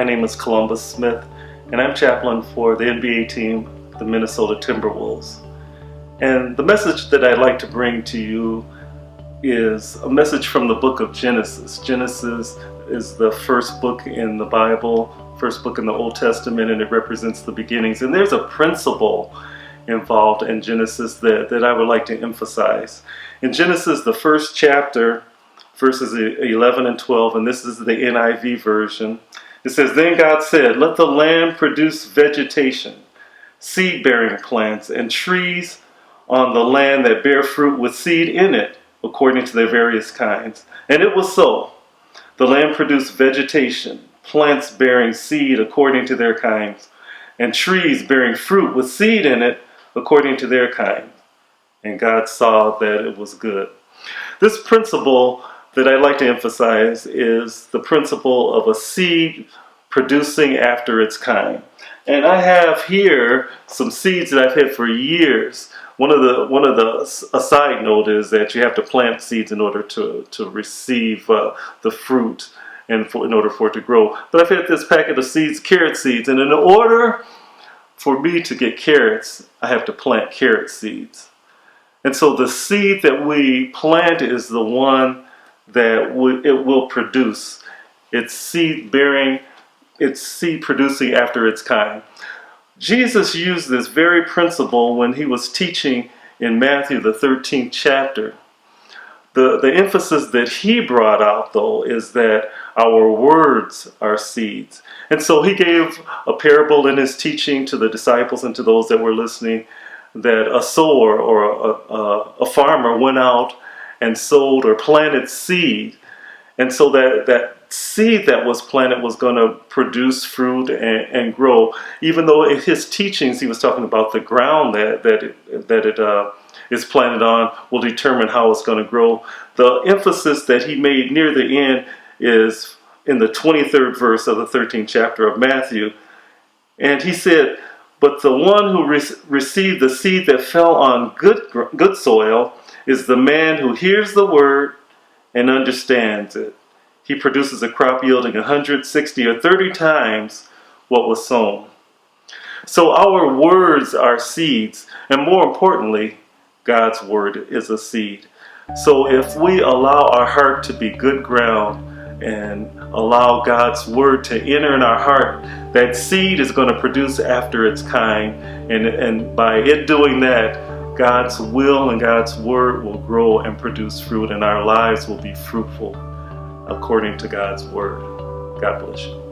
name is Columbus Smith, and I'm chaplain for the NBA team, the Minnesota Timberwolves. And the message that I'd like to bring to you is a message from the book of Genesis. Genesis is the first book in the Bible, first book in the Old Testament, and it represents the beginnings. And there's a principle involved in Genesis that I would like to emphasize. In Genesis, the first chapter, verses 11 and 12, and this is the NIV version, it says, "Then God said, let the land produce vegetation, seed-bearing plants, and trees on the land that bear fruit with seed in it, according to their various kinds. And it was so. The land produced vegetation, plants bearing seed according to their kinds, and trees bearing fruit with seed in it, according to their kind. And God saw that it was good." This principle that I'd like to emphasize is the principle of a seed producing after its kind. And I have here some seeds that I've had for years. A side note is that you have to plant seeds in order to receive the fruit and in order for it to grow. But I've had this packet of seeds, carrot seeds, and in order for me to get carrots, I have to plant carrot seeds. And so the seed that we plant is the one that it will produce. It's seed bearing, it's seed producing after its kind. Jesus used this very principle when he was teaching in Matthew, the 13th chapter. The emphasis that he brought out, though, is that our words are seeds. And so he gave a parable in his teaching to the disciples and to those that were listening, that a sower or a farmer went out and sowed or planted seed. And so that seed that was planted was going to produce fruit and grow. Even though in his teachings he was talking about the ground that it is planted on will determine how it's going to grow. The emphasis that he made near the end is in the 23rd verse of the 13th chapter of Matthew. And he said, "But the one who received the seed that fell on good soil is the man who hears the word and understands it. He produces a crop yielding 100, 60, or 30 times what was sown." So our words are seeds, and more importantly, God's word is a seed. So if we allow our heart to be good ground and allow God's word to enter in our heart, that seed is going to produce after its kind, and by it doing that, God's will and God's word will grow and produce fruit, and our lives will be fruitful according to God's word. God bless you.